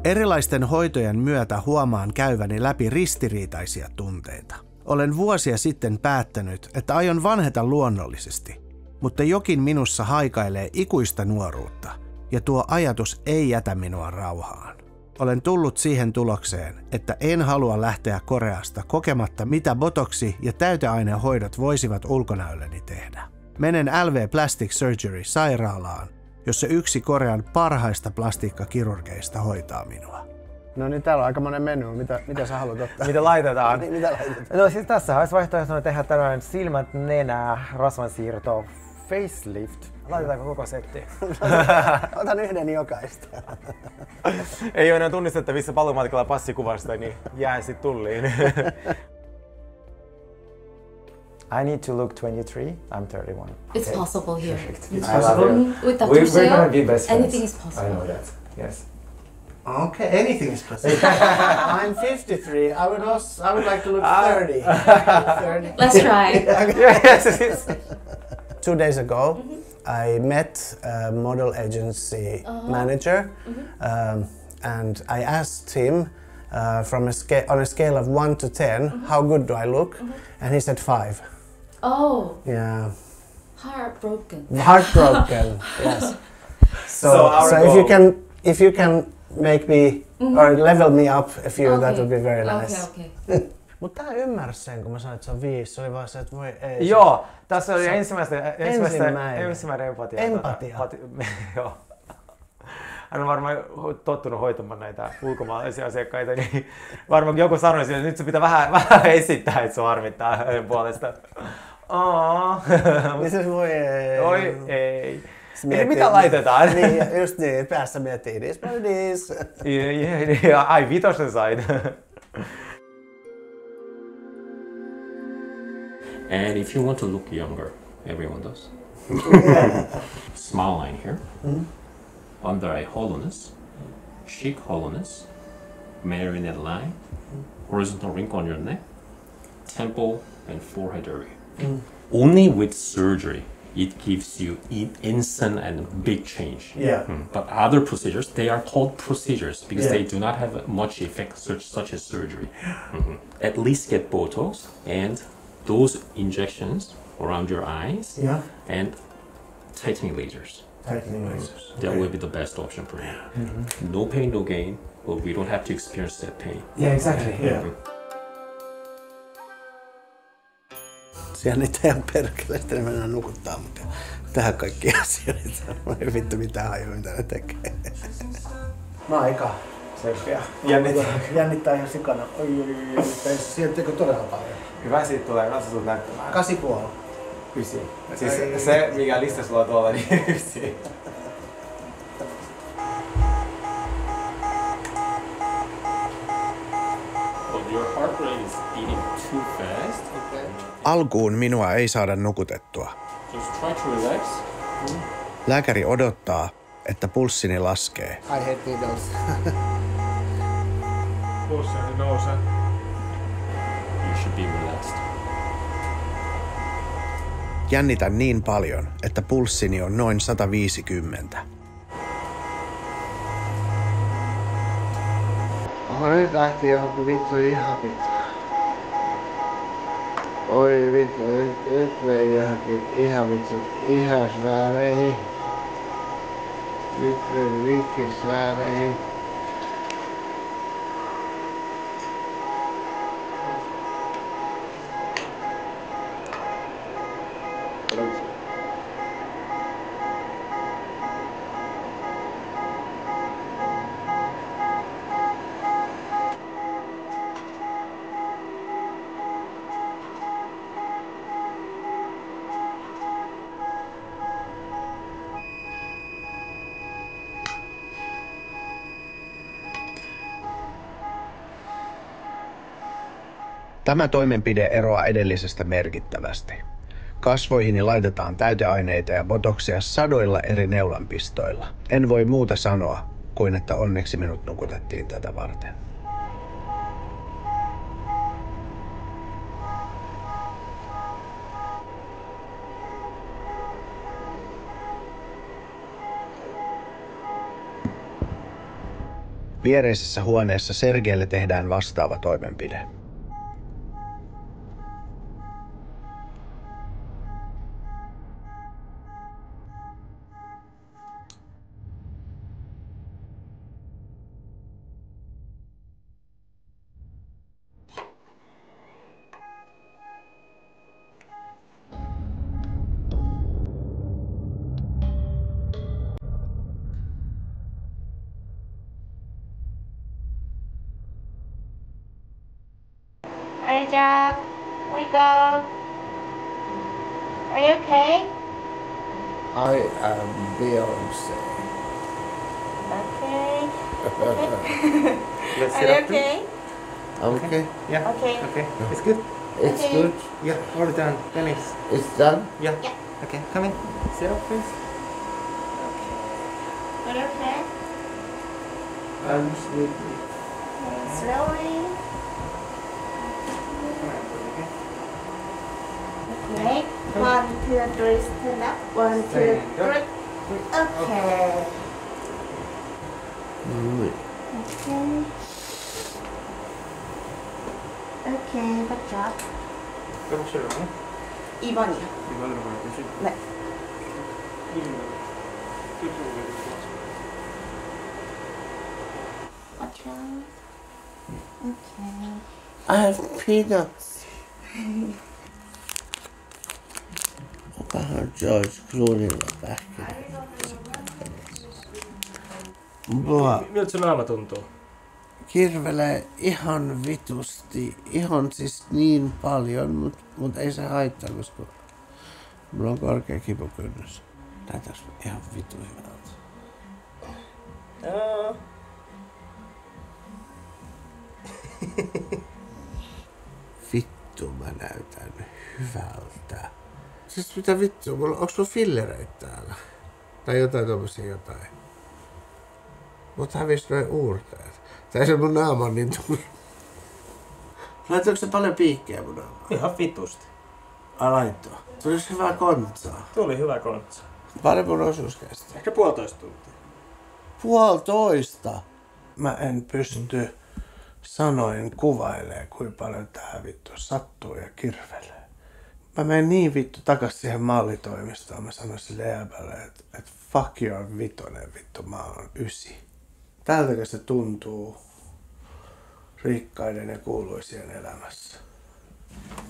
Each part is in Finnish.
Erilaisten hoitojen myötä huomaan käyväni läpi ristiriitaisia tunteita. Olen vuosia sitten päättänyt, että aion vanheta luonnollisesti, mutta jokin minussa haikailee ikuista nuoruutta, ja tuo ajatus ei jätä minua rauhaan. Olen tullut siihen tulokseen, että en halua lähteä Koreasta kokematta, mitä botoksi ja täyteainehoidot voisivat ulkonäölleni tehdä. Menen LV Plastic Surgery sairaalaan, jossa yksi Korean parhaista plastiikkakirurgeista hoitaa minua. No niin, täällä on aika monen menu. Mitä sä haluat ottaa? Mitä laitetaan? Mitä laitetaan? No siis tässä olisi vaihtoehtona tehdä tällainen silmät, nenää, rasvansiirto, facelift. Laitetaanko koko setti? Otan yhden jokaista. Ei ole enää tunnistettavissa palomaatikalla passikuvasta, niin jää sit tulliin. I need to look 23. I'm 31. It's possible here. It's possible? With Dr. We're Seo, gonna be best friends. anything is possible. I know that. Yes. Okay, anything is possible. I'm 53. I would like to look 30. 30. Let's try. Yes. 2 days ago, I met a model agency manager, and I asked him on a scale of 1 to 10, how good do I look? And he said 5. Oh, Yeah. heartbroken. Heartbroken. Yes. So If you can make me or level me up a few, that would be very nice. Okay. Mutta tää ymmärsi sen, kun mä sanoin, että se on 5. Se oli vaan se, että voi ei. Joo, tässä oli ensimmäinen empatia. Empatia. Joo. Hän on varmaan tottunut hoitamaan näitä ulkomaalaisia asiakkaita, niin varmaan joku sanoi sille, että nyt se pitää vähän esittää, että se harmittaa hänen puolestaan. Niin se voi ei. Oi ei. Eli mitä laitetaan? Niin, just niin, päässä miettii this, this. Ai, vitosen sain. And if you want to look younger, everyone does. Smile line here. Under eye hollowness, cheek hollowness, marionette line, horizontal wrinkle on your neck, temple and forehead area. Only with surgery it gives you instant and big change. Yeah. But other procedures, they are called procedures because they do not have much effect such as surgery. At least get Botox and those injections around your eyes and tightening lasers. That will be the best option for you. No pain, no gain, but we don't have to experience that pain. Yeah, exactly. Yeah. Siellä niitä ihan perkeleistä, ne mennään nukuttaa, mutta tähän kaikki asioita. Mä en vittu mitään hajua, mitä ne tekee. Mä oon aika selkeä. Jännittää ihan sikana. Oi. Sieltäkö todella paljon? Hyvä siitä tulee, katso sut näyttämään. 8,5. 9. Siis se, mikä lista sulla on tuolla, niin 9. Your heart rate is beating too fast. Alkuun minua ei saada nukutettua. Just try to relax. Lääkäri odottaa, että pulssini laskee. I hate needles. Pulssini nousee. You should be relaxed. Jännitän niin paljon, että pulssini on noin 150. Nyt lähti johonkin vittu ihan vittu. Oi vittu, nyt vei johonkin ihan vittu ihasvääreihin. Nyt vei vikkisvääreihin. Tämä toimenpide eroaa edellisestä merkittävästi. Kasvoihini laitetaan täyteaineita ja botoksia sadoilla eri neulanpistoilla. En voi muuta sanoa kuin että onneksi minut nukutettiin tätä varten. Viereisessä huoneessa Sergeille tehdään vastaava toimenpide. Alright, Jack. We go. Are you okay? I am Beyoncé. Okay. Let's Are sit you up, please. okay? Okay, Yeah. Okay. Okay. It's good. it's Okay. good. Yeah. All done. Dennis. It's done. Yeah. Yeah. Okay. Come in. Sit up, please. Are you okay? I'm sleepy. Slowly. Okay. 1, 2, 3, stand up. 1, 2, 3. Okay. Good. Okay. Okay, good job. 몇 시라고? 2번이요. 이번으로 가야 되지? 네. Good job. Okay. I have peanuts. Onkohan George Clooneylla pähkinä? Miltä se naama tuntuu? Kirvelee ihan vitusti, ihan siis niin paljon, mut ei se haittaa, koska mulla on korkea kipukynnys. Näytäks ihan vitu hyvältä? Vittu mä näytän hyvältä. Siis mitä vittua, onks sulla fillereitä täällä? Tai jotain tommosia jotain? Mut hävis noin uurteet. Tai se mun naama on niin tullut. Laitoiko se paljon piikkejä mun naamaan? Ihan vitusti. Ai laittoi. Tuli hyvää kontsaa. Tuli hyvä kontsa. Paljon mun osuus kesti. Ehkä 1,5 tuntia. 1,5. Mä en pysty sanoin kuvailee, kuinka paljon tää vittu sattuu ja kirvelee. Mä menen niin vittu takas siihen mallitoimistoon. Mä sanoin sille jäbälle, että fuck your vitonen vittu, mä oon 9. Tältäkö se tuntuu rikkaiden ja kuuluisien elämässä?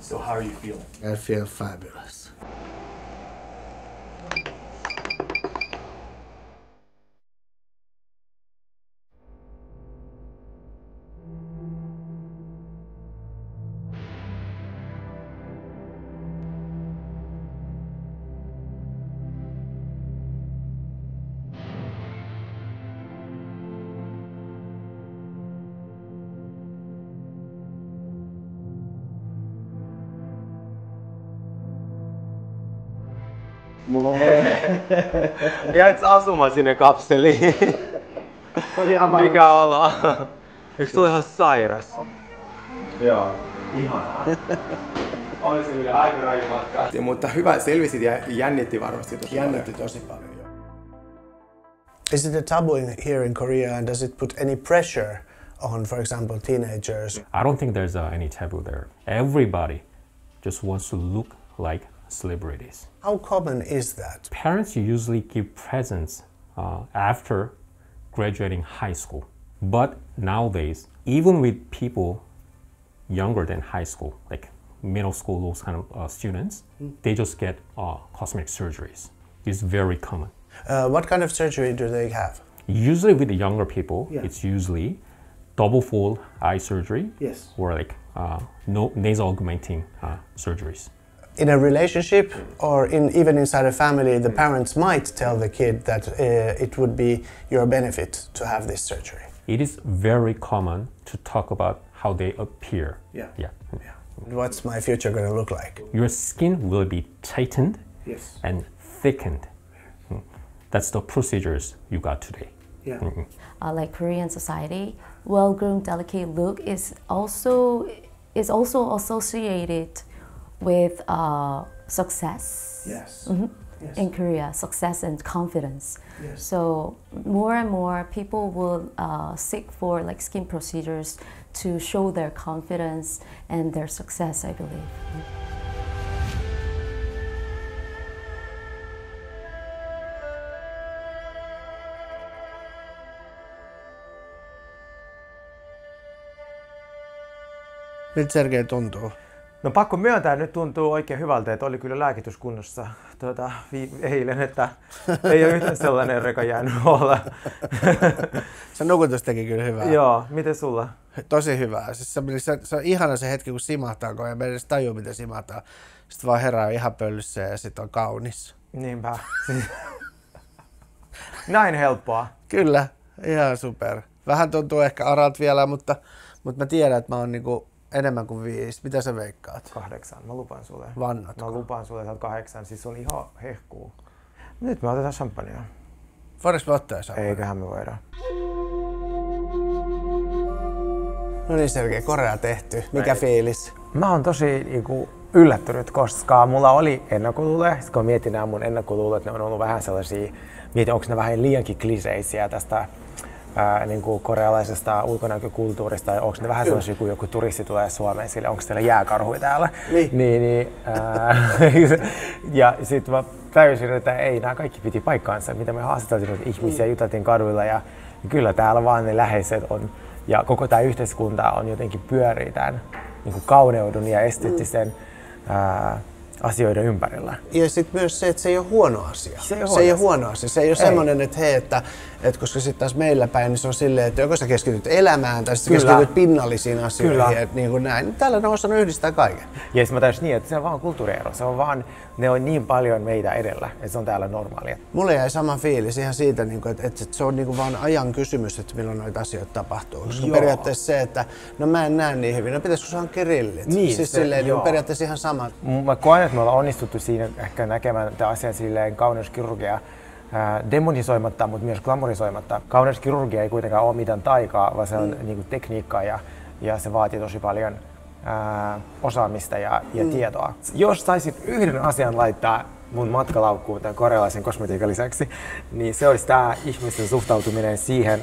So how are you feeling? I feel fabulous. Jäit asumaan sinne kapseliin? Mikä ollaan? Eikö tuo ihan sairas? Joo. Ihanaa. Oli se kyllä aika raju matka. Mutta hyvä, selvisit ja jännitti varmasti tosi paljon. Jännitti tosi paljon. Is it a taboo here in Korea, and does it put any pressure on, for example, teenagers? I don't think there's any taboo there. Everybody just wants to look like celebrities. How common is that? Parents usually give presents after graduating high school. But nowadays, even with people younger than high school, like middle school, those kind of students, they just get cosmetic surgeries. It's very common. What kind of surgery do they have? Usually with the younger people, it's usually double fold eye surgery or like nasal augmenting surgeries. In a relationship or even inside a family, the parents might tell the kid that it would be your benefit to have this surgery. It is very common to talk about how they appear. Yeah. What's my future going to look like? Your skin will be tightened and thickened. That's the procedures you got today. Like Korean society, well-groomed, delicate look is also associated with success. Yes. in Korea, success and confidence. So more and more people will seek for like skin procedures to show their confidence and their success, I believe. Miltä Sergei tuntuu? No pakko myöntää, nyt tuntuu oikein hyvältä, että oli kyllä lääkityskunnossa eilen, että ei ole yhtään sellainen reka jäänyt olla. Se nukutus teki kyllä hyvää. Joo, miten sulla? Tosi hyvää. Siis se on ihana se hetki, kun simahtaa, kun ei edes tajua, miten simahtaa. Sitten vaan herää ihan pöllyssä ja sitten on kaunis. Niinpä. Näin helppoa. Kyllä, ihan super. Vähän tuntuu ehkä arat vielä, mutta mä tiedän, että mä oon niinku enemmän kuin 5. Mitä sä veikkaat? 8, mä lupaan sulle. Vannatko? Mä lupaan sulle, että 8, siis on ihan hehkuu. Nyt me otetaan champagnea. Voidaanko me ottaa champagnea? Eiköhän me voidaan. No niin Sergei, korea tehty. Mikä fiilis? Mä oon tosi yllättynyt, koska mulla oli ennakkoluuloja. Sitten kun mietin nämä mun ennakkoluulot, ne on ollut vähän sellaisia, mietin onko ne vähän liiankin kliseisiä tästä niin kuin korealaisesta ulkonäkökulttuurista, ja onko ne vähän sellaisia, kun joku turisti tulee Suomeen, sille onko teillä jääkarhuja täällä? Ja sitten mä täysin, että ei, nämä kaikki piti paikkaansa, mitä me haastateltiin ihmisiä, juteltiin kaduilla, ja kyllä täällä vaan ne läheiset on, ja koko tämä yhteiskunta on jotenkin pyörii tämän niin kuin kauneudun ja esteettisen asioiden ympärillä. Ja sitten myös se, että se ei ole huono asia. Se ei ole huono asia. Se ei ole semmoinen, että hei, että koska sitten taas meillä päin, niin se on silleen, että joko sä keskityt elämään tai sitten keskityt pinnallisiin asioihin. Että niin kuin näin. Tällä ne on osannut yhdistää kaiken. Ja mä täysin niin, että se on vaan kulttuuriero. Se on vaan, ne on niin paljon meitä edellä, että se on täällä normaalia. Mulle jäi sama fiilis ihan siitä, että se on niin vaan ajan kysymys, että milloin noita asioita tapahtuu. Koska periaatteessa se, että no mä en näe niin hyvin, no pitäisikö saada grillit? Niin, siis silleen niin periaatteessa ihan sama. Mä koen, että me ollaan onnistuttu siinä ehkä näkemään tämän asian silleen kauneuskirurgia demonisoimatta, mutta myös glamorisoimatta. Kauneuskirurgia ei kuitenkaan ole mitään taikaa, vaan se on niin tekniikkaa ja se vaatii tosi paljon osaamista ja tietoa. Jos saisit yhden asian laittaa mun matkalaukkuun tämän korealaisen kosmetiikan lisäksi, niin se olisi tämä ihmisten suhtautuminen siihen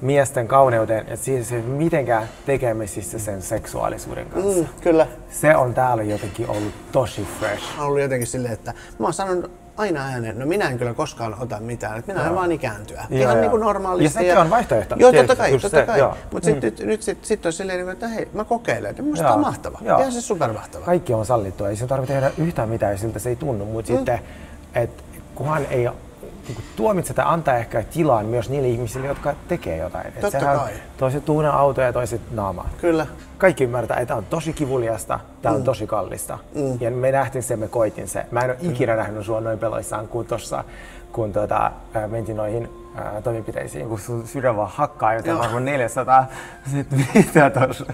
miesten kauneuteen, että se ei mitenkään tekemisissä sen seksuaalisuuden kanssa. Kyllä. Se on täällä jotenkin ollut tosi fresh. On ollut jotenkin silleen, että mä oon sanonut aina ääneen, no minä en kyllä koskaan ota mitään, että minä en vaan ikääntyä. Ihan niin kuin normaalisti. Ja sekin on vaihtoehto. Joo, totta kai. Mutta sitten on silleen, että hei, mä kokeilen. Ja musta on mahtava. Ihan se supermahtava. Kaikki on sallittua, ei sen tarvitse tehdä yhtään mitään, siltä se ei tunnu. Mutta sitten, että kunhan ei tuomitse tai antaa ehkä tilaan myös niille ihmisille, jotka tekee jotain. Totta kai. Toiset tuunaa autoja ja toiset naamaa. Kyllä. Kaikki ymmärtää, että tämä on tosi kivuliasta, tämä on tosi kallista. Ja me nähtiin sen, me koitin se. Mä en ole ikinä nähnyt sua noin peloissaan kuin tossa, kun mentiin noihin toimenpiteisiin, kun sun sydän vaan hakkaa joten varmaan 400. Sitten mitä tossa?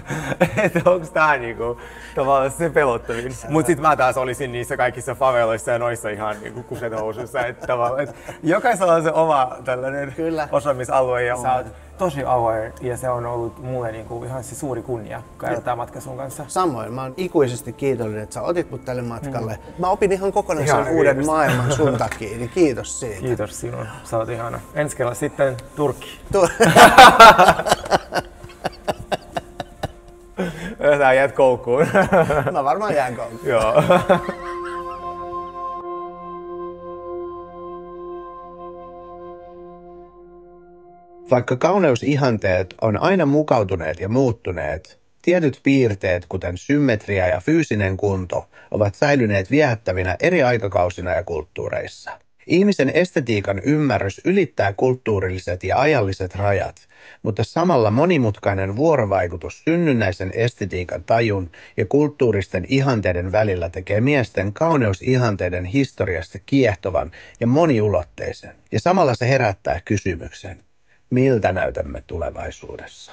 Että onks tää niinku tavallaan se pelottavin? Mut sit mä taas olisin niissä kaikissa faveloissa ja noissa ihan niinku kuset-housuissa. Että jokaisella on se oma tällainen osaamisalue ja sä oot tosi avoin ja se on ollut mulle niinku ihan se suuri kunnia käydä tää matka sun kanssa. Samoin, mä oon ikuisesti kiitollinen, että sä otit mut tälle matkalle. Mä opin ihan kokonaisen uuden maailman sun takia, niin kiitos siitä. Kiitos sinun, sä oot ihana. Ensi kerralla sitten Turkki. Sä jäät koukkuun. Mä varmaan jään koukkuun. Joo. Vaikka kauneusihanteet on aina mukautuneet ja muuttuneet, tietyt piirteet, kuten symmetria ja fyysinen kunto, ovat säilyneet viehättävinä eri aikakausina ja kulttuureissa. Ihmisen estetiikan ymmärrys ylittää kulttuurilliset ja ajalliset rajat, mutta samalla monimutkainen vuorovaikutus synnynnäisen estetiikan tajun ja kulttuuristen ihanteiden välillä tekee miesten kauneusihanteiden historiasta kiehtovan ja moniulotteisen. Ja samalla se herättää kysymyksen, miltä näytämme tulevaisuudessa.